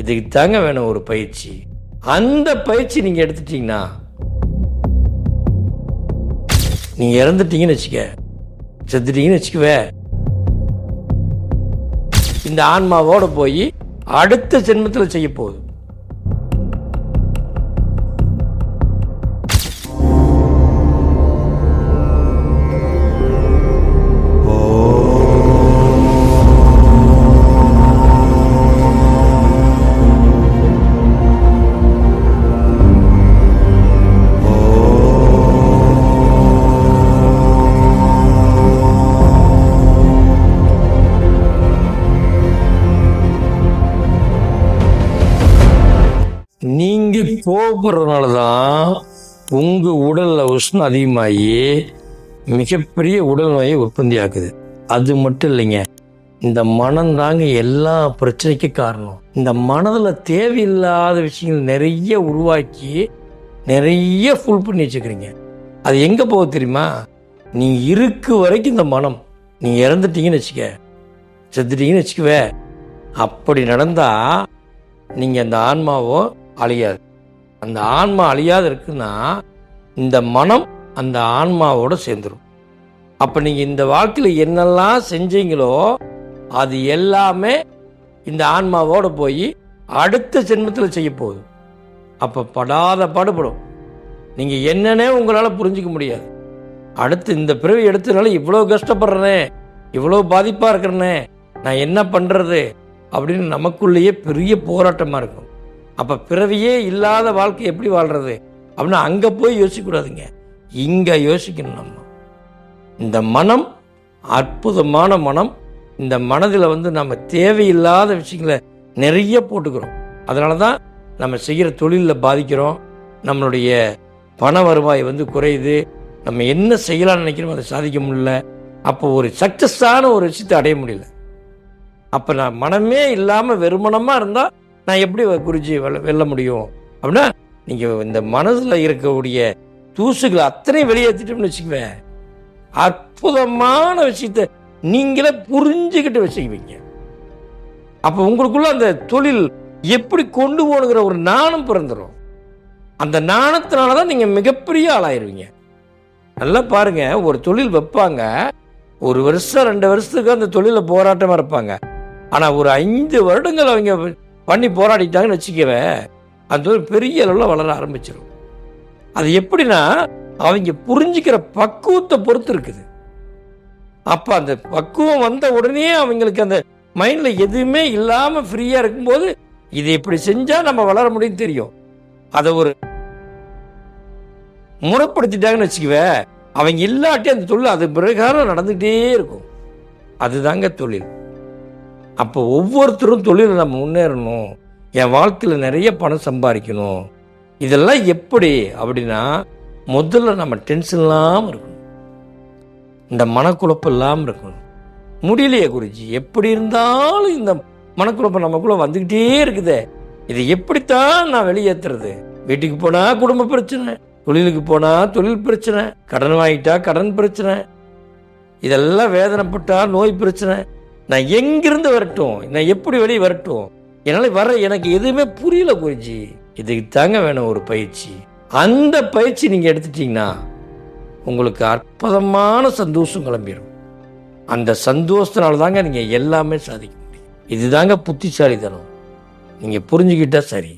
இதுக்கு தாங்க வேணும் ஒரு பயிற்சி. அந்த பயிற்சி நீங்கள் எடுத்துட்டீங்கன்னா நீங்கள் இறந்துட்டீங்கன்னு வச்சுக்க, செத்துட்டீங்கன்னு வச்சுக்கவே, இந்த ஆன்மாவோட போய் அடுத்த ஜென்மத்தில் செய்ய போகுது. நீங்கள் கோபப்படுறதுனால தான் உங்கள் உடலில் உஷ்ணம் அதிகமாகி மிகப்பெரிய உடல் நோயை உற்பத்தி ஆகுது. அது மட்டும் இல்லைங்க, இந்த மனம் தாங்க எல்லா பிரச்சனைக்கும் காரணம். இந்த மனதில் தேவையில்லாத விஷயங்கள் நிறைய உருவாக்கி நிறைய ஃபுல் பண்ணி வச்சுக்கிறீங்க. அது எங்கே போக தெரியுமா? நீங்கள் இருக்கு வரைக்கும் இந்த மனம், நீங்கள் இறந்துட்டீங்கன்னு வச்சுக்க, செத்துட்டீங்கன்னு வச்சுக்கவே, அப்படி நடந்தால் நீங்கள் அந்த ஆன்மாவோ அழியாது. அந்த ஆன்மா அழியாது இருக்குன்னா இந்த மனம் அந்த ஆன்மாவோட சேர்ந்துடும். அப்போ நீங்கள் இந்த வாழ்க்கையில் என்னெல்லாம் செஞ்சீங்களோ அது எல்லாமே இந்த ஆன்மாவோட போய் அடுத்த ஜென்மத்தில் செய்ய போகுது. அப்போ படாத பாடுபடும். நீங்கள் என்னன்னே உங்களால் புரிஞ்சிக்க முடியாது. அடுத்து இந்த பிறவி எடுத்ததுனால இவ்வளோ கஷ்டப்படுறேனே, இவ்வளோ பாதிப்பாக இருக்கிறேனே, நான் என்ன பண்ணுறது அப்படின்னு நமக்குள்ளேயே பெரிய போராட்டமாக இருக்கும். அப்போ பிறவியே இல்லாத வாழ்க்கை எப்படி வாழ்கிறது அப்படின்னா அங்கே போய் யோசிக்கக்கூடாதுங்க, இங்கே யோசிக்கணும். நம்ம இந்த மனம் அற்புதமான மனம். இந்த மனதில் நம்ம தேவையில்லாத விஷயங்களை நிறைய போட்டுக்கிறோம். அதனால தான் நம்ம செய்கிற தொழிலில் பாதிக்கிறோம். நம்மளுடைய பண வருவாய் குறையுது. நம்ம என்ன செய்யலாம்னு நினைக்கிறோம் அதை சாதிக்க முடியல. அப்போ ஒரு சக்ஸஸான ஒரு விஷயத்தை அடைய முடியல. அப்போ நான் மனமே இல்லாமல் வெறுமனமாக இருந்தால் நான் எப்படி குருஜி வெல்ல முடியும் அப்படின்னா, நீங்கள் இந்த மனசில் இருக்கக்கூடிய தூசுகளை அத்தனை வெளியேற்றிட்டோம்னு வச்சுக்குவேன், அற்புதமான விஷயத்தை நீங்களே புரிஞ்சுக்கிட்டு வச்சுக்குவீங்க. அப்போ உங்களுக்குள்ள அந்த தொழில் எப்படி கொண்டு போகணுங்கிற ஒரு நாணம் பிறந்துடும். அந்த நாணத்தினால தான் நீங்கள் மிகப்பெரிய ஆளாயிருவீங்க. நல்லா பாருங்க, ஒரு தொழில் வைப்பாங்க, 1 வருஷம் 2 வருஷத்துக்கு அந்த தொழில போராட்டமாக இருப்பாங்க. ஆனால் ஒரு 5 வருடங்கள் அவங்க பண்ணி போராடிட்டாங்கன்னு வச்சுக்கவே, அது ஒரு பெரிய அளவில் வளர ஆரம்பிச்சிடும். அது எப்படின்னா அவங்க புரிஞ்சுக்கிற பக்குவத்தை பொறுத்து இருக்குது. அப்போ அந்த பக்குவம் வந்த உடனே அவங்களுக்கு அந்த மைண்டில் எதுவுமே இல்லாமல் ஃப்ரீயாக இருக்கும்போது இது இப்படி செஞ்சால் நம்ம வளர முடியும்னு தெரியும். அதை ஒரு முறைப்படுத்திட்டாங்கன்னு வச்சுக்கவே, அவங்க இல்லாட்டி அந்த தொழில் அது பிரகாரம் நடந்துகிட்டே இருக்கும். அதுதாங்க தொழில். அப்போ ஒவ்வொருத்தரும் தொழிலில் நம்ம முன்னேறணும், என் வாழ்க்கையில் நிறைய பணம் சம்பாதிக்கணும். இதெல்லாம் எப்படி அப்படின்னா, முதல்ல நம்ம டென்ஷன் இல்லாமல் இருக்கணும், இந்த மனக்குழப்பம் இல்லாமல் இருக்கணும். முடியலையே குருஜி, எப்படி இருந்தாலும் இந்த மனக்குழப்பம் நமக்குள்ளே வந்துக்கிட்டே இருக்குதே, இதை எப்படித்தான் நான் வெளியேற்றுறது? வீட்டுக்கு போனால் குடும்ப பிரச்சனை, தொழிலுக்கு போனால் தொழில் பிரச்சனை, கடன் வாங்கிட்டா கடன் பிரச்சனை, இதெல்லாம் வேதனைப்பட்டா நோய் பிரச்சனை. நான் எங்கிருந்து வரட்டும், நான் எப்படி வெளியே வரட்டும், என்னால் எனக்கு எதுவுமே புரியல குருஜி. இதுக்கு தாங்க வேணும் ஒரு பயிற்சி. அந்த பயிற்சி நீங்கள் எடுத்துட்டீங்கன்னா உங்களுக்கு அற்புதமான சந்தோஷம் கிளம்பிடும். அந்த சந்தோஷத்தினால தாங்க நீங்கள் எல்லாமே சாதிக்க முடியும். இதுதாங்க புத்திசாலித்தனம். நீங்கள் புரிஞ்சுக்கிட்டா சரி.